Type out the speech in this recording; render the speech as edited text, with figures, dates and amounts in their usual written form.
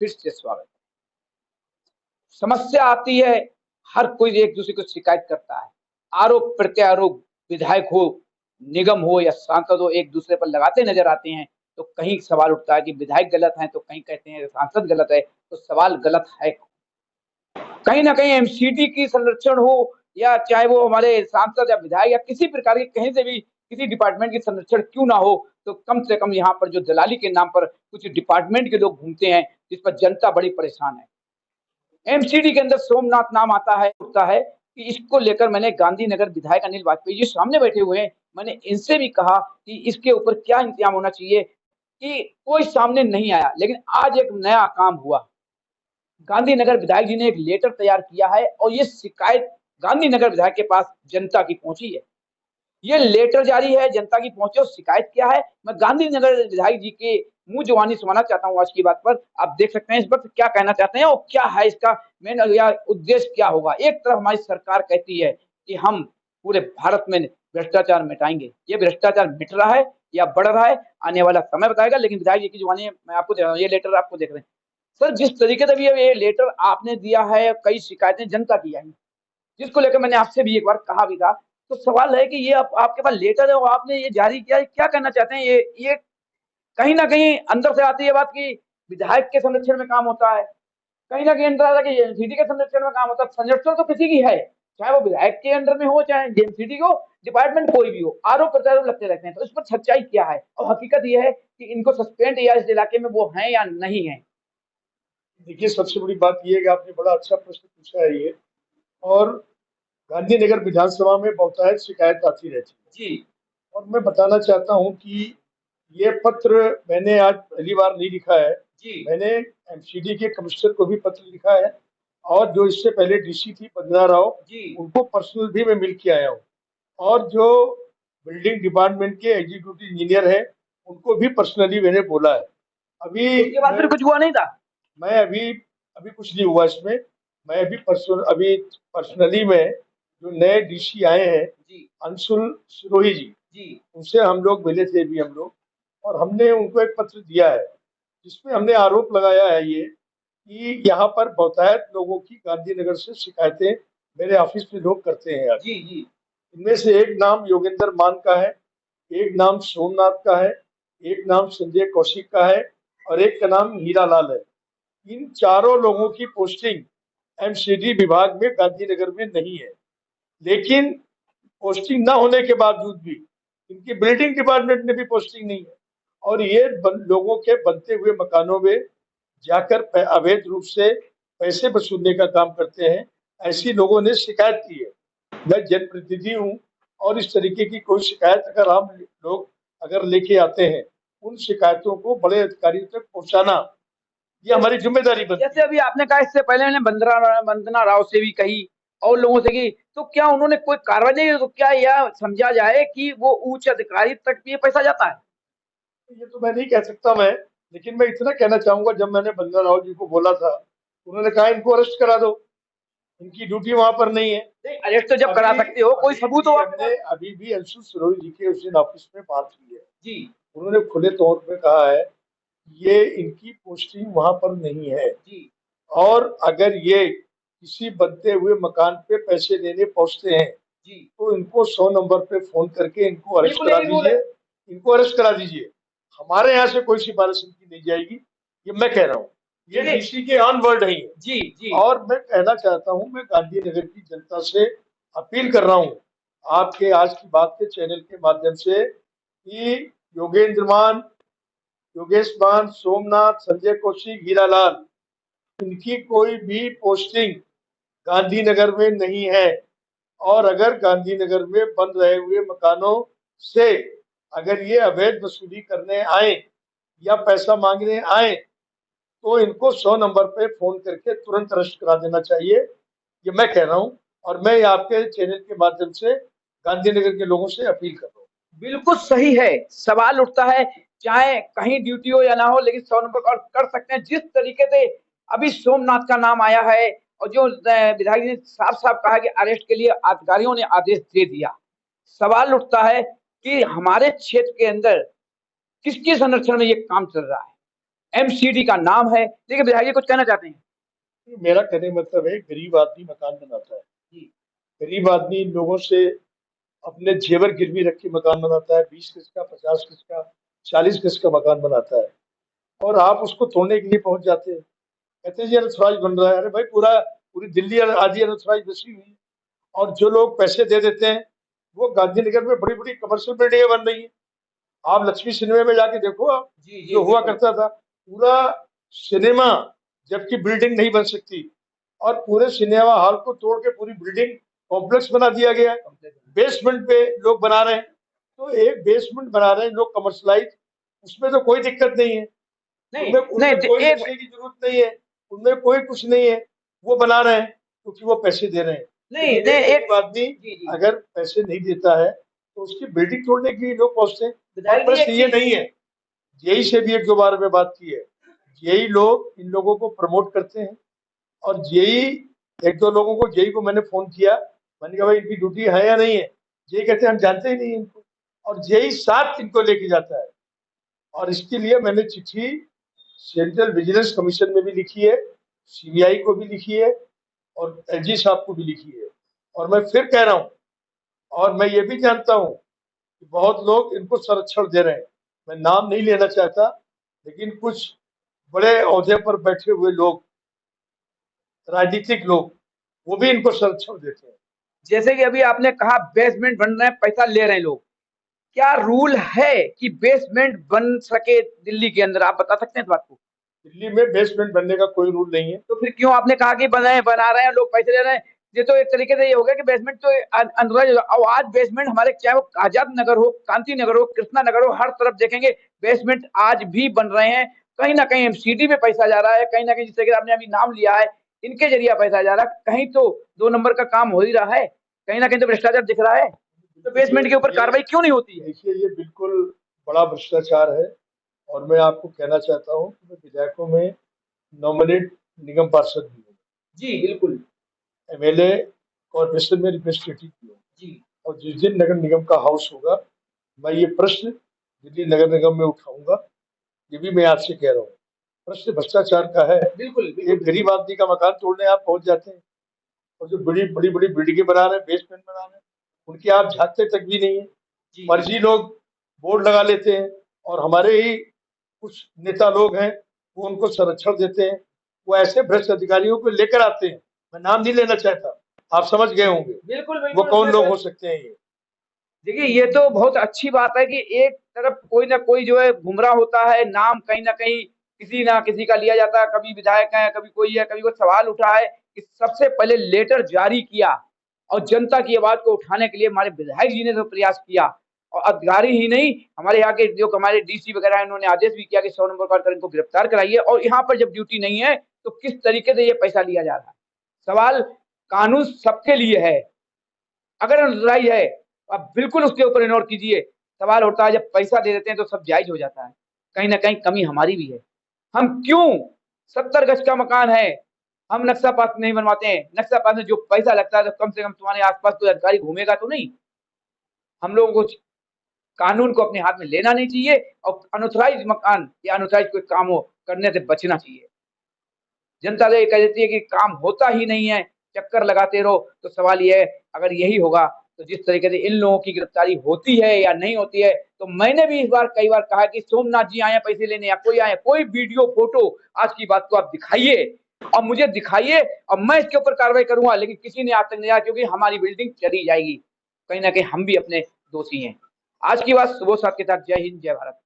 फिर से स्वागत। समस्या आती है, हर कोई एक दूसरे को शिकायत करता है। आरोप प्रत्यारोप विधायक हो, निगम हो या सांसद हो, एक दूसरे पर लगाते नजर आते हैं। तो कहीं सवाल उठता है कि विधायक गलत हैं, तो कहीं कहते हैं सांसद गलत है। तो सवाल गलत है, कहीं ना कहीं एमसीडी की संरक्षण हो या चाहे वो हमारे सांसद या विधायक या किसी प्रकार के कहीं से भी किसी डिपार्टमेंट की संरक्षण क्यों ना हो, तो कम से कम यहाँ पर जो दलाली के नाम पर कुछ डिपार्टमेंट के लोग घूमते हैं, जिस पर जनता बड़ी परेशान है। एमसीडी के अंदर सोमनाथ नाम आता है कि इसको लेकर मैंने गांधीनगर विधायक अनिल वाजपेयी जी सामने बैठे हुए हैं, मैंने इनसे भी कहा कि इसके ऊपर क्या इंतजाम होना चाहिए, कि कोई सामने नहीं आया। लेकिन आज एक नया काम हुआ, गांधीनगर विधायक जी ने एक लेटर तैयार किया है और ये शिकायत गांधीनगर विधायक के पास जनता की पहुंची है। ये लेटर जारी है, जनता की पहुंचे और शिकायत क्या है, मैं गांधीनगर विधायक जी के मुंह जुबानी सुनाना चाहता हूँ आज की बात पर। आप देख सकते हैं इस वक्त क्या कहना चाहते हैं और क्या है इसका मेन या उद्देश्य क्या होगा। एक तरफ हमारी सरकार कहती है कि हम पूरे भारत में भ्रष्टाचार मिटाएंगे, ये भ्रष्टाचार मिट रहा है या बढ़ रहा है, आने वाला समय बताएगा। लेकिन विधायक जी की जुबानी मैं आपको दे रहा हूँ, ये लेटर आपको देख रहे हैं सर, जिस तरीके से भी ये लेटर आपने दिया है, कई शिकायतें जनता की आई, जिसको लेकर मैंने आपसे भी एक बार कहा भी था। तो सवाल है कि ये आपके पास लेटर है और आपने ये जारी किया है, क्या करना चाहते हैं? ये कहीं ना कहीं अंदर से आती है बात कि विधायक के संरक्षण में काम होता है, कहीं ना कहीं अंदर आता है कि एमसीडी के संरक्षण में काम होता है। संरक्षण तो किसी की है, चाहे वो विधायक के अंदर में हो चाहे एमसीडी हो, डिपार्टमेंट कोई भी हो, आरोप प्रत्यारोप लगते रहते हैं। तो इस पर सच्चाई क्या है और हकीकत ये है कि इनको सस्पेंड या इस इलाके में वो हैं या नहीं है? देखिए, सबसे बड़ी बात यह है कि आपने बड़ा अच्छा प्रश्न पूछा है ये। और गांधीनगर विधानसभा में बहुतायत शिकायत आती रहती है जी और मैं बताना चाहता हूं कि ये पत्र मैंने आज पहली बार नहीं लिखा है। जी मैंने एमसीडी के कमिश्नर को भी पत्र लिखा है और जो इससे पहले डीसी थी वंदना राव, जी उनको पर्सनल भी मैं मिल के आया हूँ। और जो बिल्डिंग डिपार्टमेंट के एग्जीक्यूटिव इंजीनियर है, उनको भी पर्सनली मैंने बोला है। अभी उसके बाद फिर कुछ हुआ नहीं था? मैं अभी अभी कुछ नहीं हुआ इसमें। मैं अभी पर्सनली में जो नए डीसी आए हैं, जी अंशुल सिरोही जी, जी उनसे हम लोग मिले थे भी हम लोग। और हमने उनको एक पत्र दिया है जिसमें हमने आरोप लगाया है ये कि यहाँ पर बहुतायत लोगों की गांधीनगर से शिकायतें मेरे ऑफिस में लोग करते हैं जी आके। जी इनमें से एक नाम योगेंद्र मान का है, एक नाम सोमनाथ का है, एक नाम संजय कौशिक का है और एक का नाम हीरालाल है। इन चारों लोगों की पोस्टिंग एमसीडी विभाग में गांधीनगर में नहीं है। लेकिन पोस्टिंग न होने के बावजूद भी इनकी बिल्डिंग डिपार्टमेंट में भी पोस्टिंग नहीं है और ये लोगों के बनते हुए मकानों में जाकर अवैध रूप से पैसे वसूलने का काम करते हैं। ऐसी लोगों ने शिकायत की है। मैं जनप्रतिनिधि हूँ और इस तरीके की कोई शिकायत अगर हम लोग अगर लेके आते हैं, उन शिकायतों को बड़े अधिकारियों तक पहुंचाना ये हमारी जिम्मेदारी बनती जैसे है। अभी आपने कहा, इससे पहले मैंने वंदना राव से भी कही और लोगों से की, तो क्या उन्होंने कोई कार्रवाई नहीं की? तो क्या यह समझा जाए कि वो उच्च अधिकारी तक भी ये पैसा जाता है? ये तो मैं नहीं कह सकता मैं, लेकिन मैं इतना कहना चाहूंगा, जब मैंने बंदा राव जी को बोला था, उन्होंने कहा इनको अरेस्ट करा दो, इनकी ड्यूटी वहां पर नहीं है। नहीं, अरेस्ट तो जब करा अभी सकते हो, कोई अभी सबूत हो भी आपके हमने पास? अभी भी अंशु सिरोही जी के उस दिन ऑफिस में बात हुई है। जी उन्होंने खुले तौर पे कहा है ये इनकी पोस्टिंग वहां पर नहीं है जी और अगर ये किसी बनते हुए मकान पे पैसे लेने पहुंचते हैं जी तो इनको 100 नंबर पे फोन करके इनको अरेस्ट बिल्कुल करा यही रूल है। दीजिए। इनको अरेस्ट करा दीजिए। हमारे यहाँ से कोई सिफारिश इनकी नहीं जाएगी, ये मैं कह रहा हूँ। ये देखिए, डीसी के ऑन वर्ड है ये। जी जी और मैं कहना चाहता हूँ, मैं गांधीनगर की जनता से अपील कर रहा हूँ आपके आज की बात के चैनल के माध्यम से कि योगेंद्र मान, योगेश मान, सोमनाथ, संजय कौशिक, हीरालाल, इनकी कोई भी पोस्टिंग गांधीनगर में नहीं है। और अगर गांधीनगर में बन रहे हुए मकानों से अगर ये अवैध वसूली करने आए या पैसा मांगने आए तो इनको 100 नंबर पे फोन करके तुरंत अरेस्ट करा देना चाहिए, ये मैं कह रहा हूँ। और मैं आपके चैनल के माध्यम से गांधीनगर के लोगों से अपील कर रहा हूँ। बिल्कुल सही है। सवाल उठता है, चाहे कहीं ड्यूटी हो या ना हो, लेकिन 100 नंबर कॉल कर सकते हैं। जिस तरीके से अभी सोमनाथ का नाम आया है और जो विधायक ने साफ साफ कहा कि अरेस्ट के लिए अधिकारियों ने आदेश दे दिया, सवाल उठता है कि हमारे क्षेत्र के अंदर किसके संरक्षण में ये काम चल रहा है? एमसीडी का नाम है। देखिए विधायक जी कुछ कहना चाहते हैं? मेरा कहने का मतलब है, गरीब आदमी मकान बनाता है। जी। गरीब आदमी लोगों से अपने जेवर गिरवी रख के मकान बनाता है, 20 गज का, 50 गज का, 40 गज का मकान बनाता है, और आप उसको तोड़ने के लिए पहुंच जाते हैं। कहते हैं जी अनथराइज बन रहा है। अरे भाई, पूरी दिल्ली आधी अनथराइज बसी हुई है। और जो लोग पैसे दे देते हैं, वो गांधीनगर में बड़ी बड़ी कमर्शियल बिल्डिंगें बन रही है। आप लक्ष्मी सिनेमा में जाके देखो, आप जी जी जो हुआ बिल्कुल। करता था पूरा सिनेमा, जबकि बिल्डिंग नहीं बन सकती, और पूरे सिनेमा हॉल को तोड़ के पूरी बिल्डिंग कॉम्प्लेक्स बना दिया गया है। बेसमेंट पे लोग बना रहे हैं, तो एक बेसमेंट बना रहे हैं लोग कमर्शलाइज, उसमें तो कोई दिक्कत नहीं है। नहीं उनमें नहीं उनमें कोई एक नक्शे की जरूरत नहीं है, उनमें कोई कुछ नहीं है, वो बना रहे हैं क्योंकि वो पैसे दे रहे हैं। नहीं लेकिन नहीं एक एक गरीब आदमी जी जी अगर पैसे नहीं देता है, तो उसकी बिल्डिंग तोड़ने के लिए लोग पहुंचते हैं। और विधायक जी प्रश्न एक ये चीज। नहीं है, जेई से भी एक दो बार में बात की है, जेई लोग इन लोगों को प्रमोट करते हैं, और जेई एक दो लोगों को, जेई को मैंने फोन किया, मैंने कहा भाई इनकी ड्यूटी है या नहीं है, जेई कहते हैं हम जानते ही नहीं इनको, और जेई साथ इनको लेके जाता है। और इसके लिए मैंने चिट्ठी सेंट्रल विजिलेंस कमीशन में भी लिखी है, सीबीआई को भी लिखी है, और एलजी साहब को भी लिखी है। और मैं फिर कह रहा हूँ, और मैं ये भी जानता हूँ कि बहुत लोग इनको संरक्षण दे रहे हैं। मैं नाम नहीं लेना चाहता, लेकिन कुछ बड़े ओहदे पर बैठे हुए लोग, राजनीतिक लोग, वो भी इनको संरक्षण देते हैं। जैसे कि अभी आपने कहा बेसमेंट बन रहे हैं, पैसा ले रहे हैं लोग, क्या रूल है कि बेसमेंट बन सके दिल्ली के अंदर? आप बता सकते हैं इस बात को? दिल्ली में बेसमेंट बनने का कोई रूल नहीं है। तो फिर क्यों आपने कहा कि बना रहे हैं लोग, पैसे ले रहे हैं? ये तो एक तरीके से ये हो गया कि बेसमेंट तो अनराइज होगा। और आज बेसमेंट हमारे, चाहे वो आजाद नगर हो, कांति नगर हो, कृष्णा नगर हो, हर तरफ देखेंगे बेसमेंट आज भी बन रहे हैं। कहीं ना कहीं एमसीडी में पैसा जा रहा है, कहीं ना कहीं जिस तरीके से आपने अभी नाम लिया है, इनके जरिए पैसा जा रहा है। कहीं तो 2 नंबर का काम हो ही रहा है, कहीं ना कहीं तो भ्रष्टाचार दिख रहा है। तो बेसमेंट के ऊपर कार्रवाई क्यों नहीं होती है? देखिए, ये बिल्कुल बड़ा भ्रष्टाचार है। और मैं आपको कहना चाहता हूँ कि मैं विधायकों में नॉमिनेट निगम पार्षद भी हूँ, जी बिल्कुल। एमएलए, कॉर्पोरेशन में रिप्रेजेंटेटिव भी हूँ। जी और जिस दिन नगर निगम का हाउस होगा, मैं ये प्रश्न दिल्ली नगर निगम में उठाऊंगा। ये भी मैं आपसे कह रहा हूँ, प्रश्न भ्रष्टाचार का है। बिल्कुल एक गरीब आदमी का मकान तोड़ने आप पहुंच जाते हैं, और जो बड़ी बड़ी बड़ी बिल्डिंगें बना रहे हैं, बेसमेंट बना रहे हैं, उनके आप झांकते तक भी नहीं है। जी फर्जी लोग बोर्ड लगा लेते हैं, और हमारे ही कुछ नेता लोग हैं, वो उनको संरक्षण देते हैं। वो ऐसे भ्रष्ट अधिकारियों को लेकर आते हैं, मैं नाम नहीं लेना चाहता, आप समझ गए होंगे बिल्कुल वो बिल्कुल कौन उसमें लोग कोई। हो सकते हैं ये। देखिए ये तो बहुत अच्छी बात है कि एक तरफ कोई ना कोई जो है गुमराह होता है, नाम कहीं ना कहीं किसी ना किसी का लिया जाता है, कभी विधायक है, कभी कोई है, कभी कोई सवाल उठा है कि सबसे पहले लेटर जारी किया और जनता की आवाज को उठाने के लिए हमारे विधायक जी ने तो प्रयास किया। और अधिकारी ही नहीं, हमारे यहाँ के जो हमारे डीसी वगैरह है, उन्होंने आदेश भी किया कि 100 नंबर पर इनको गिरफ्तार कराइए। और यहाँ पर जब ड्यूटी नहीं है तो किस तरीके से ये पैसा लिया जा रहा है? सवाल कानून सबके लिए है, अगर लड़ाई है आप बिल्कुल उसके ऊपर इग्नोर कीजिए। सवाल उठता है जब पैसा दे देते हैं तो सब जायज हो जाता है। कहीं ना कहीं कमी हमारी भी है। हम क्यों 70 गज का मकान है, हम नक्शा पास नहीं बनवाते हैं? नक्शा पास में जो पैसा लगता है तो कम से कम तुम्हारे आसपास कोई अधिकारी घूमेगा तो नहीं। हम लोगों को कानून को अपने हाथ में लेना नहीं चाहिए, और अनऑथराइज मकान या अनऑथराइज कोई काम हो करने से बचना चाहिए। जनता तो ये कह देती है कि काम होता ही नहीं है, चक्कर लगाते रहो। तो सवाल ये है, अगर यही होगा तो जिस तरीके से इन लोगों की गिरफ्तारी होती है या नहीं होती है, तो मैंने भी इस बार कई बार कहा कि सोमनाथ जी आए पैसे लेने या कोई आए, कोई वीडियो फोटो आज की बात को आप दिखाइए और मुझे दिखाइए, और मैं इसके ऊपर कार्रवाई करूंगा। लेकिन किसी ने आज तक नहीं आया, क्योंकि हमारी बिल्डिंग चली जाएगी। कहीं ना कहीं हम भी अपने दोषी हैं। आज की बात सुबह साथ के साथ। जय हिंद, जय भारत।